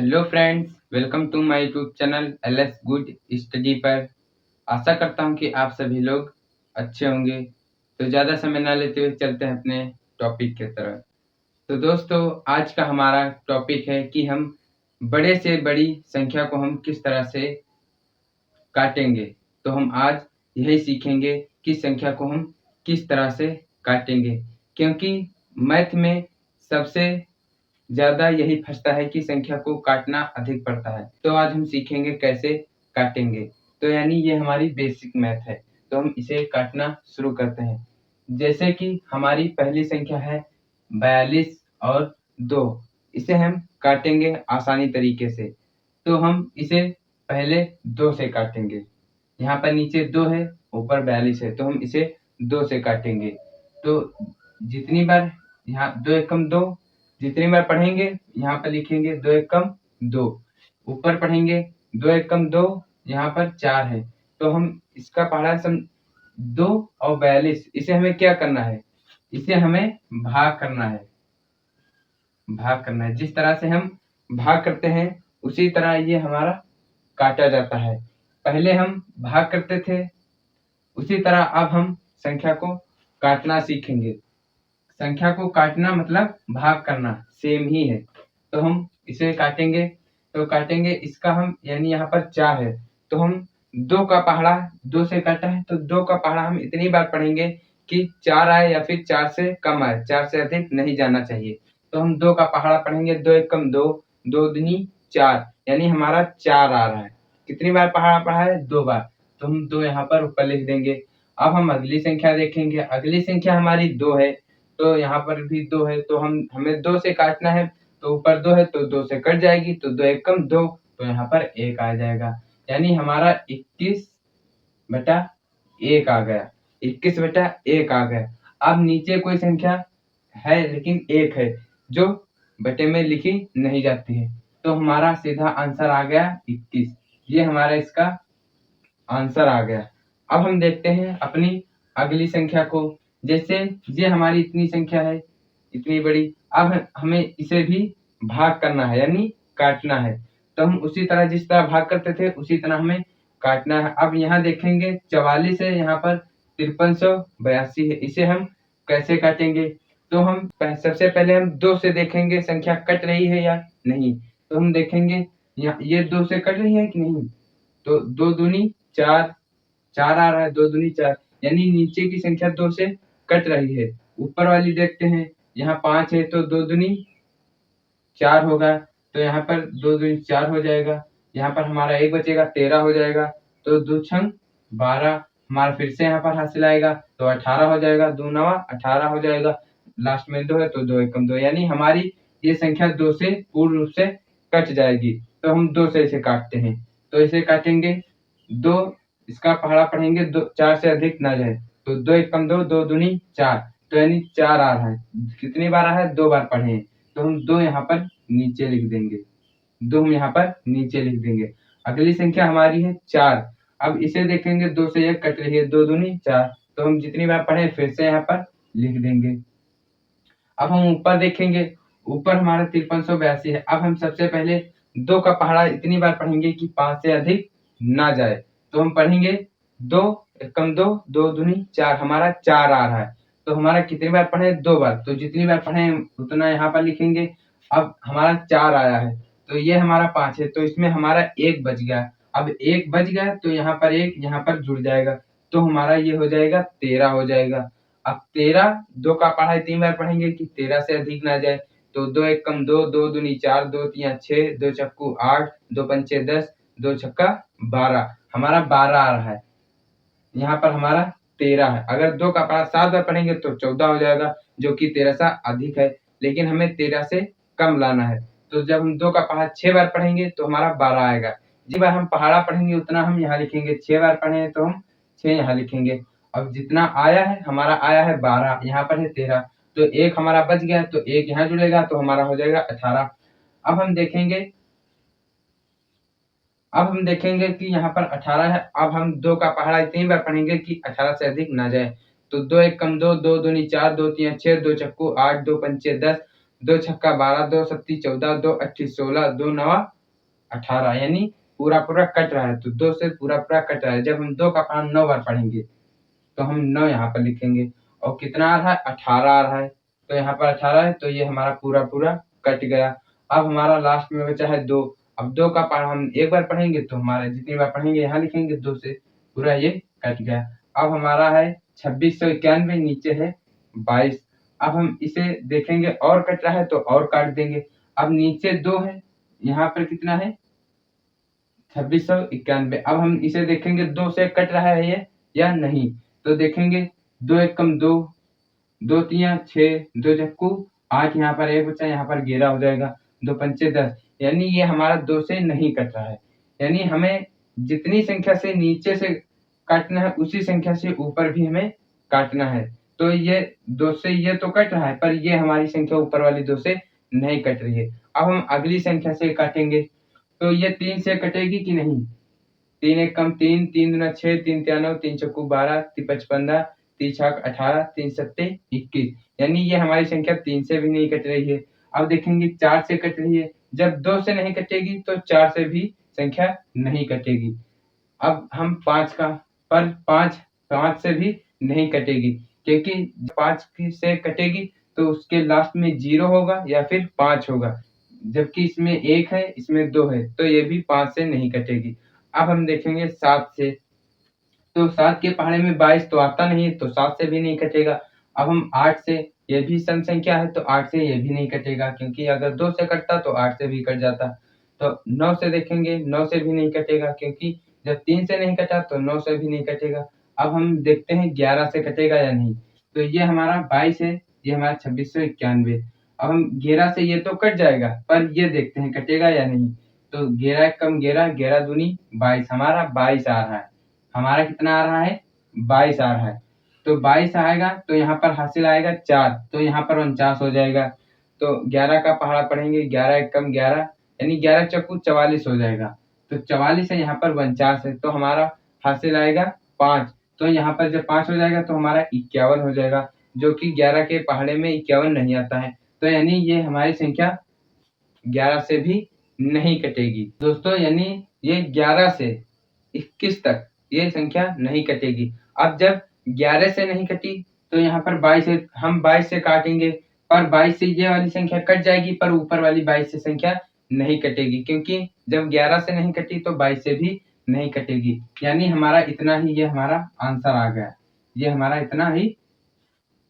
Hello friends, welcome to my YouTube channel LS good study पर। आशा करता हूं कि आप सभी लोग अच्छे होंगे। तो ज़्यादा समय ना लेते हुए चलते हैं अपने टॉपिक की तरफ। तो दोस्तों, आज का हमारा टॉपिक है कि हम बड़े से बड़ी संख्या को हम किस तरह से काटेंगे। तो हम आज यही सीखेंगे कि संख्या को हम किस तरह से काटेंगे, क्योंकि मैथ में सबसे ज़्यादा यही फँसता है कि संख्या को काटना अधिक पड़ता है। तो आज हम सीखेंगे कैसे काटेंगे। तो यानी ये हमारी बेसिक मैथ है। तो हम इसे काटना शुरू करते हैं। जैसे कि हमारी पहली संख्या है 42 और 2। इसे हम काटेंगे आसानी तरीके से। तो हम इसे पहले 2 से काटेंगे। यहाँ पर नीचे 2 है, ऊपर 42 है, तो हम इसे 2 से काटेंगे। तो जितनी बार यहाँ 2 एकम 2, जितनी बार पढ़ेंगे यहाँ पर लिखेंगे 2 एकम 2। ऊपर पढ़ेंगे 2 एकम 2, यहाँ पर 4 है। तो हम इसका पढ़ा 2 और 42, इसे हमें क्या करना है? इसे हमें भाग करना है। जिस तरह से हम भाग करते हैं उसी तरह ये हमारा काटा जाता है। पहले हम भाग करते थे, उसी तरह अब हम संख्या को काटना सीखेंगे। संख्या को काटना मतलब भाग करना, सेम ही है। तो हम इसे काटेंगे। इसका हम यानी यहाँ पर 4 है, तो हम 2 का पहाड़ा 2 से काटा है, तो 2 का पहाड़ा हम इतनी बार पढ़ेंगे कि 4 आए या फिर 4 से कम आए, 4 से अधिक नहीं जाना चाहिए। तो हम 2 का पहाड़ा पढ़ेंगे 2 एकम 2, 2 दूनी 4, यानी हमारा 4 आ रहा है। कितनी बार पहाड़ा पढ़ा है? 2 बार। तो हम 2 यहाँ पर ऊपर लिख देंगे। अब हम अगली संख्या देखेंगे। अगली संख्या हमारी 2 है, तो यहाँ पर भी 2 है, तो हमें 2 से काटना है। तो ऊपर 2 है तो 2 से कट जाएगी, तो 2 एकम 2, तो यहाँ पर 1 आ जाएगा। यानी हमारा 21/1 आ गया। 21/1 आ गया। अब नीचे कोई संख्या है लेकिन 1 है जो बटे में लिखी नहीं जाती है, तो हमारा सीधा आंसर आ गया 21। ये हमारा इसका आंसर आ गया। अब हम देखते हैं अपनी अगली संख्या को। जैसे ये हमारी इतनी संख्या है, इतनी बड़ी। अब हमें इसे भी भाग करना है, यानी काटना है। तो हम उसी तरह जिस तरह भाग करते थे उसी तरह हमें काटना है। अब यहाँ देखेंगे 44 है, यहाँ पर 5382 है। इसे हम कैसे काटेंगे? तो हम सबसे पहले हम 2 से देखेंगे संख्या कट रही है या नहीं। तो हम देखेंगे यहाँ ये 2 से कट रही है कि नहीं। तो 2 दूनी 4, 4 आ रहा है, 2 दूनी 4, यानी नीचे की संख्या 2 से कट रही है। ऊपर वाली देखते हैं, यहाँ 5 है तो 2 दूनी 4 होगा, तो यहाँ पर 2 दूनी 4 हो जाएगा। यहाँ पर हमारा 1 बचेगा, 13 हो जाएगा। तो 2 छंग 12, हमारा फिर से यहाँ पर हासिल आएगा, तो 18 हो जाएगा। 2 नवा 18 हो जाएगा। लास्ट में 2 है तो 2 एकम 2, यानी हमारी ये संख्या 2 से पूर्ण रूप से कट जाएगी। तो हम 2 से इसे काटते हैं। तो इसे काटेंगे 2, इसका पहाड़ा पढ़ेंगे 2, 4 से अधिक ना जाए। तो 2 एकम 2, 2 दूनी 4, तो यानी 4 आ रहा है। कितनी बार आ रहा है? 2 बार पढ़े हैं, तो हम 2 यहाँ पर नीचे लिख देंगे। 2 हम यहाँ पर नीचे लिख देंगे। अगली संख्या हमारी है 4। अब इसे देखेंगे 2 से 1 कट रही है, 2 दूनी 4, तो हम जितनी बार पढ़े फिर से यहाँ पर लिख देंगे। अब हम ऊपर देखेंगे, ऊपर हमारा 5382 है। अब हम सबसे पहले 2 का पहाड़ा इतनी बार पढ़ेंगे कि 5 से अधिक ना जाए। तो हम पढ़ेंगे 2 एकम 2, 2 दूनी 4, हमारा 4 आ रहा है। तो हमारा कितनी बार पढ़े? 2 बार। तो जितनी बार पढ़े उतना यहाँ पर लिखेंगे। अब हमारा 4 आया है, तो ये हमारा 5 है, तो इसमें हमारा 1 बच गया। अब 1 बच गया तो यहाँ पर 1 यहाँ पर जुड़ जाएगा, तो हमारा ये हो जाएगा 13 हो जाएगा। अब 13, 2 का पढ़ा 3 बार पढ़ेंगे कि 13 से अधिक ना जाए। तो 2 एकम 2, 2 दूनी 4, 2 तिया 6, 2 चक्कू 8, 2 पंचे 10, 2 छक्का 12, हमारा 12 आ रहा है। यहाँ पर हमारा 13 है। अगर 2 का पढ़ा 7 बार पढ़ेंगे तो 14 हो जाएगा, जो कि 13 से अधिक है, लेकिन हमें 13 से कम लाना है। तो जब हम 2 का पढ़ा 6 बार पढ़ेंगे तो हमारा 12 आएगा। जितनी बार हम पहाड़ा पढ़ेंगे उतना हम यहाँ लिखेंगे। 6 बार पढ़े हैं तो हम 6 यहाँ लिखेंगे। अब जितना आया है, हमारा आया है 12, यहाँ पर है 13, तो 1 हमारा बच गया, तो 1 यहाँ जुड़ेगा, तो हमारा हो जाएगा 18। अब हम देखेंगे कि यहाँ पर 18 है। अब हम 2 का पहाड़ा इतनी बार पढ़ेंगे कि 18 से अधिक ना जाए। तो 2 एकम 2, 2 दूनी 4, 2 तिया 6, 2 चक्कू 8, 2 पंचे 10, 2 छक्का 12, 2 सत्ती 14, 2 अट्ठी 16, 2 नवा 18 यानी पूरा पूरा कट रहा है, तो 2 से पूरा पूरा कट रहा है। जब हम 2 का पहाड़ा 9 बार पढ़ेंगे तो हम 9 यहाँ पर लिखेंगे और कितना आ रहा है 18 आ रहा है, तो यहाँ पर 18 है, तो ये हमारा पूरा पूरा कट गया। अब हमारा लास्ट में बचा है 2। अब 2 का पहाड़ा हम एक बार पढ़ेंगे तो हमारा जितनी बार पढ़ेंगे यहाँ लिखेंगे 2 से पूरा ये कट गया। अब हमारा है 2691, नीचे है 22। अब हम इसे देखेंगे और कट रहा है तो और काट देंगे। अब नीचे 2 है, यहाँ पर कितना है 2691। अब हम इसे देखेंगे 2 से कट रहा है ये या नहीं, तो देखेंगे 2 एकम 2, 2 तियां 6, 2 चक्कू 8, यहाँ पर 1 बचा, यहाँ पर 11 हो जाएगा, 2 पंचे 10, यानी ये हमारा 2 से नहीं कट रहा है। यानी हमें जितनी संख्या से नीचे से काटना है उसी संख्या से ऊपर भी हमें काटना है। तो ये 2 से ये तो कट रहा है, पर ये हमारी संख्या ऊपर वाली 2 से नहीं कट रही है। अब हम अगली संख्या से काटेंगे, तो ये 3 से कटेगी कि नहीं? 3 एकम 3, 3 दूना 6, 3 तिया 9, 3 चौकू 12, 3 पच 15, 3 छक 18, 3 सत्ते 21, यानी ये हमारी संख्या 3 से भी नहीं कट रही है। अब देखेंगे 4 से कट रही है, जब 2 से नहीं कटेगी तो 4 से भी संख्या नहीं कटेगी। अब हम 5 का, पर 5 से भी नहीं कटेगी, क्योंकि 5 से कटेगी तो उसके लास्ट में 0 होगा या फिर 5 होगा, जबकि इसमें 1 है, इसमें 2 है, तो ये भी 5 से नहीं कटेगी। अब हम देखेंगे 7 से, तो 7 के पहाड़े में 22 तो आता नहीं है, तो 7 से भी नहीं कटेगा। अब हम 8 से, ये भी सम संख्या है, तो 8 से ये भी नहीं कटेगा, क्योंकि अगर 2 से कटता तो 8 से भी कट जाता। तो 9 से देखेंगे, 9 से भी नहीं कटेगा, क्योंकि जब 3 से नहीं कटा तो 9 से भी नहीं कटेगा। अब हम देखते हैं 11 से कटेगा या नहीं, तो ये हमारा 22 है, ये हमारा 2691। अब हम 11 से ये तो कट जाएगा, पर ये देखते हैं कटेगा या नहीं, तो 11 कम 11, 11 दूनी 22, हमारा 22 आ रहा है। हमारा कितना आ रहा है 22 आ रहा है, तो 22 आएगा तो यहाँ पर हासिल आएगा 4, तो यहाँ पर 49 हो जाएगा। तो 11 का पहाड़ा पढ़ेंगे, 11 एकम 11, यानी 11 चक्कू 44 हो जाएगा, तो 44 है, यहाँ पर 49 है, तो हमारा हासिल आएगा 5, तो यहाँ पर जब 5 हो जाएगा तो हमारा 51 हो जाएगा, जो कि 11 के पहाड़े में 51 नहीं आता है, तो यानी ये हमारी संख्या 11 से भी नहीं कटेगी दोस्तों, यानी ये 11 से 21 तक ये संख्या नहीं कटेगी। अब जब 11 से नहीं कटी तो यहाँ पर 22 है, हम 22 से काटेंगे, पर 22 से ये वाली संख्या कट जाएगी, पर ऊपर वाली 22 से संख्या नहीं कटेगी, क्योंकि जब 11 से नहीं कटी तो 22 से भी नहीं कटेगी, यानी हमारा इतना ही ये हमारा आंसर आ गया। ये हमारा इतना ही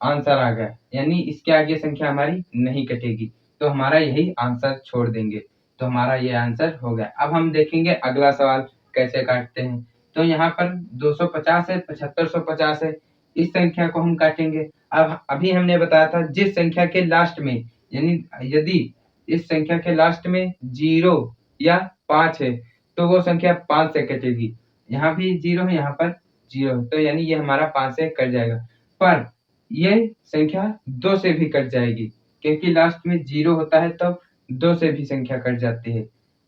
आंसर आ गया, यानी इसके आगे संख्या हमारी नहीं कटेगी, तो हमारा यही आंसर छोड़ देंगे, तो हमारा ये आंसर हो गया। अब हम देखेंगे अगला सवाल कैसे काटते हैं, तो यहाँ पर 250 है, 7550 है, इस संख्या को हम काटेंगे। अब अभी हमने बताया था जिस संख्या के लास्ट में, यानी यदि इस संख्या के लास्ट में 0 या 5 है तो वो संख्या 5 से कटेगी। यहाँ भी 0 है, यहाँ पर 0 है, तो यानी ये हमारा 5 से कट जाएगा, पर ये संख्या 2 से भी कट जाएगी, क्योंकि लास्ट में 0 होता है तब 2 से भी संख्या कट जाती है।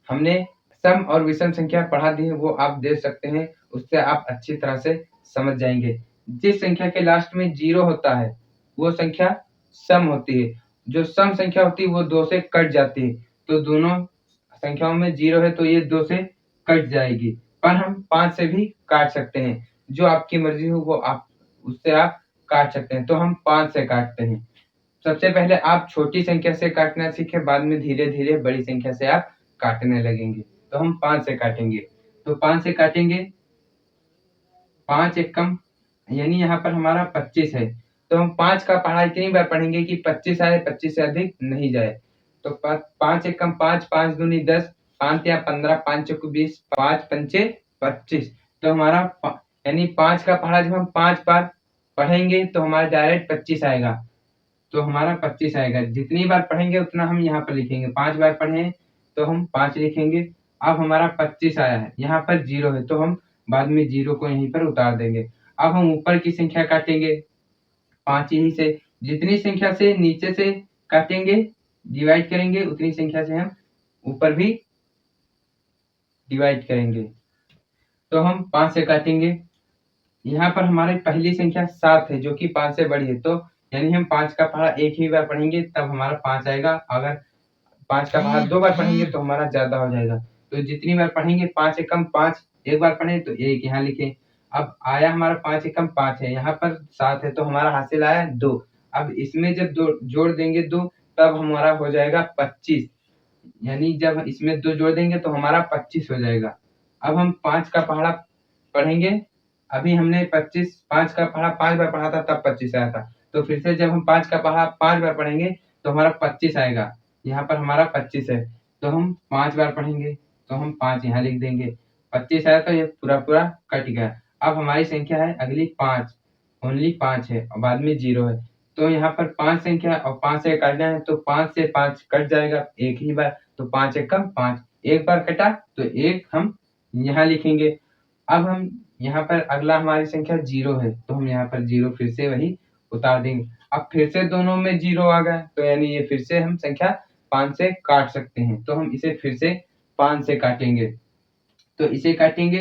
हमने सम और विषम संख्या पढ़ा दी है, वो आप देख सकते हैं, उससे आप अच्छी तरह से समझ जाएंगे। जिस संख्या के लास्ट में 0 होता है वो संख्या सम होती है, जो सम संख्या होती है वो 2 से कट जाती है, तो दोनों संख्याओं में 0 है तो ये 2 से कट जाएगी, पर हम 5 से भी काट सकते हैं, जो आपकी मर्जी हो वो आप उससे आप काट सकते हैं, तो हम 5 से काटते हैं। सबसे पहले आप छोटी संख्या से काटना सीखें, बाद में धीरे-धीरे बड़ी संख्या से आप काटने लगेंगे, तो हम 5 से काटेंगे। तो 5 से काटेंगे, 5 एकम, यानी यहाँ पर हमारा 25 है, तो हम 5 का पहाड़ा इतनी बार पढ़ेंगे कि 25 आए, 25 से अधिक नहीं जाए। तो 5 एकम 5, 5 दूनी 10, 5 या 15, 5 चौको 20, 5 पंचे 25, तो हमारा यानी 5 का पहाड़ा जब हम 5 बार पढ़ेंगे तो हमारा डायरेक्ट 25 आएगा, तो हमारा 25 आएगा। जितनी बार पढ़ेंगे उतना हम यहाँ पर लिखेंगे, 5 बार पढ़े तो हम 5 लिखेंगे। अब हमारा 25 आया है, यहाँ पर 0 है, तो हम बाद में 0 को यहीं पर उतार देंगे। अब हम ऊपर की संख्या काटेंगे 5 यहीं से, जितनी संख्या से नीचे से काटेंगे डिवाइड करेंगे उतनी संख्या से हम ऊपर भी डिवाइड करेंगे, तो हम 5 से काटेंगे। यहाँ पर हमारी पहली संख्या 7 है, जो कि 5 से बड़ी है, तो यानी हम 5 का पहाड़ा एक ही बार पढ़ेंगे तब हमारा 5 आएगा, अगर 5 का पहाड़ा 2 बार पढ़ेंगे तो हमारा ज़्यादा हो जाएगा, तो जितनी बार पढ़ेंगे 5 एकम 5, एक बार पढ़े तो 1 यहाँ लिखें। अब आया हमारा 5 एकम 5 है, यहाँ पर 7 है तो हमारा हासिल आया 2। अब इसमें जब जोड़ देंगे 2 तब हमारा हो जाएगा 25, यानी जब इसमें 2 जोड़ देंगे तो हमारा 25 हो जाएगा। अब हम 5 का पहाड़ा पढ़ेंगे, अभी हमने 5 का पहाड़ा 5 बार पढ़ा था तब 25 आया था, तो फिर से जब हम 5 का पहाड़ा 5 बार पढ़ेंगे तो हमारा 25 आएगा। यहाँ पर हमारा 25 है तो हम 5 बार पढ़ेंगे तो हम 5 यहाँ लिख देंगे, 25 आया तो ये पूरा पूरा कट गया। अब हमारी संख्या है अगली 5, ओनली 5 है और बाद में 0 है, तो यहाँ पर 5 संख्या और 5 से काटना है तो 5 से 5 कट जाएगा एक ही बार, तो 5 एकम 5, एक बार कटा तो 1 हम यहाँ लिखेंगे। अब हम यहाँ पर अगला हमारी संख्या 0 है तो हम यहाँ पर 0 फिर से वही उतार देंगे। अब फिर से दोनों में 0 आ गया तो यानी ये फिर से हम संख्या 5 से काट सकते हैं, तो हम इसे फिर से 5 से काटेंगे। तो इसे काटेंगे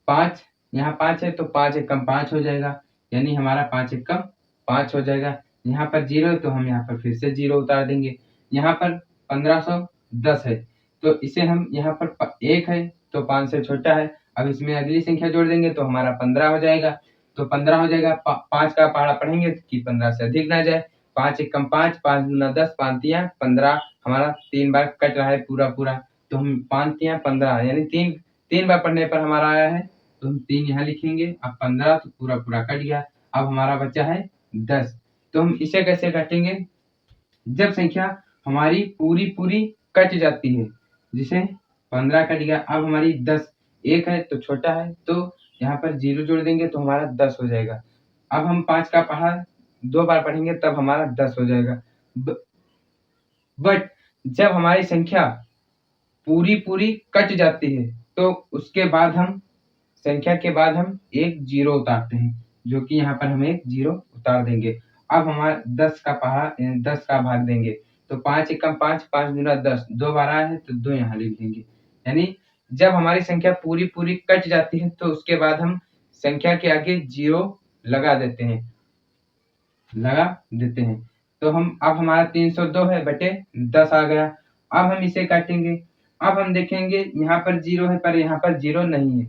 5, यहाँ 5 है तो 5 एकम 5 हो जाएगा, यानी हमारा 5 एकम 5 हो जाएगा। यहाँ पर 0 है तो हम यहाँ पर फिर से 0 उतार देंगे। यहाँ पर 1510 है तो इसे हम यहाँ पर 1 है तो 5 से छोटा है, अब इसमें अगली संख्या जोड़ देंगे तो हमारा 15 हो जाएगा, तो 15 हो जाएगा। 5 का पहाड़ा पढ़ेंगे कि 15 से अधिक ना जाए, 5 एकम 5, 5 दूना 10, 5 तिया 15, हमारा 3 बार कट रहा है पूरा पूरा, तो हम 5 तिया 15 यानी 3 बार पढ़ने पर हमारा आया है तो हम 3 यहाँ लिखेंगे। अब 15 तो पूरा पूरा कट गया, अब हमारा बचा है 10। तो हम इसे कैसे काटेंगे, जब संख्या हमारी पूरी पूरी कट जाती है, जिसे 15 कट गया, अब हमारी 10, 1 है तो छोटा है तो यहाँ पर 0 जोड़ देंगे तो हमारा 10 हो जाएगा। अब हम 5 का पहाड़ा 2 बार पढ़ेंगे तब हमारा 10 हो जाएगा। बट जब हमारी संख्या पूरी पूरी कट जाती है तो उसके बाद हम संख्या के बाद हम एक 0 उतारते हैं, जो कि यहाँ पर हम एक 0 उतार देंगे। अब हमारा 10 का पहाड़ा 10 का भाग देंगे तो 5 एकम 5, 5 दूना 10, 2 बार आया है तो 2 यहाँ लिख देंगे। यानी जब हमारी संख्या पूरी पूरी कट जाती है तो उसके बाद हम संख्या के आगे 0 लगा देते हैं। तो हम अब हमारा 302 है बटे 10 आ गया। अब हम इसे काटेंगे, अब हम देखेंगे यहाँ पर 0 है पर यहाँ पर 0 नहीं है,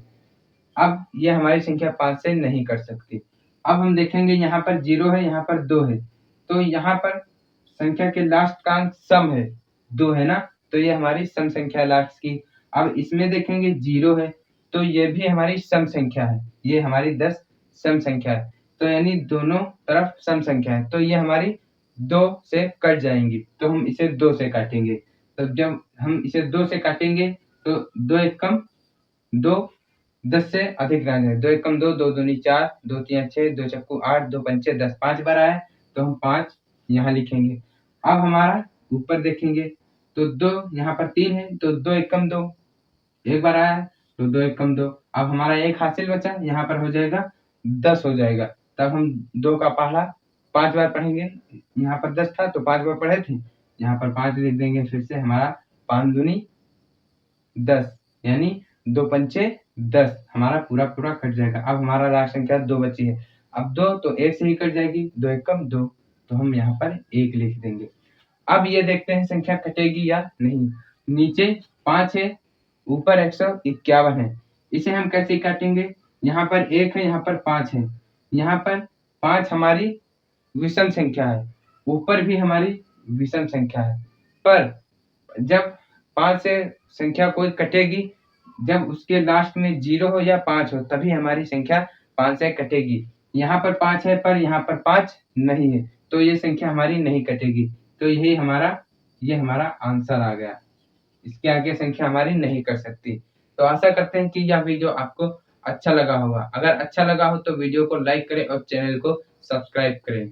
अब ये हमारी संख्या 5 से नहीं कट सकती। अब हम देखेंगे यहाँ पर 0 है, यहाँ पर 2 है, तो यहाँ पर संख्या के लास्ट का अंक सम है, 2 है ना, तो ये हमारी सम संख्या है लास्ट की। अब इसमें देखेंगे 0 है तो ये भी हमारी सम संख्या है, ये हमारी 10 सम संख्या है, तो यानी दोनों तरफ सम संख्या है, तो ये हमारी 2 से कट जाएंगी, तो हम इसे 2 से काटेंगे। तो जब हम इसे 2 से काटेंगे तो 2 एकम 2, 10 से अधिक ना जाए, 2 एकम 2, 2 दूनी 4, 2 तिया 6, 2 चक्कू 8, 2 पंचे 10, 5 बार आया तो हम 5 यहाँ लिखेंगे। अब हमारा ऊपर देखेंगे तो 2 यहाँ पर 3 है तो 2 एकम 2, एक बार आया तो 2 एकम 2, अब हमारा एक हासिल बचा, यहाँ पर हो जाएगा 10 हो जाएगा। तब हम 2 का पहाड़ा 5 बार पढ़ेंगे, यहाँ पर 10 था तो 5 बार पढ़े थे, यहाँ पर 5 लिख देंगे, फिर से हमारा 5 दूनी 10 यानी 2 पंचे 10, हमारा पूरा पूरा कट जाएगा। अब हमारा लास्ट संख्या 2 बची है, अब 2 तो 1 से ही कट जाएगी, 2 एकम 2, तो हम यहाँ पर 1 लिख देंगे। अब ये देखते हैं संख्या कटेगी या नहीं। नीचे 5 है, ऊपर 151 है, इसे हम कैसे काटेंगे, यहाँ पर 1 है, यहाँ पर 5 है, यहाँ पर 5 हमारी विषम संख्या है, ऊपर भी हमारी विषम संख्या है, पर जब 5 से संख्या कोई कटेगी जब उसके लास्ट में 0 हो या 5 हो तभी हमारी संख्या 5 से कटेगी। यहाँ पर 5 है पर यहाँ पर 5 नहीं है तो ये संख्या हमारी नहीं कटेगी, तो ये हमारा आंसर आ गया। इसके आगे संख्या हमारी नहीं कट सकती। तो आशा करते हैं कि यह वीडियो आपको अच्छा लगा होगा। अगर अच्छा लगा हो तो वीडियो को लाइक करें और चैनल को सब्सक्राइब करें।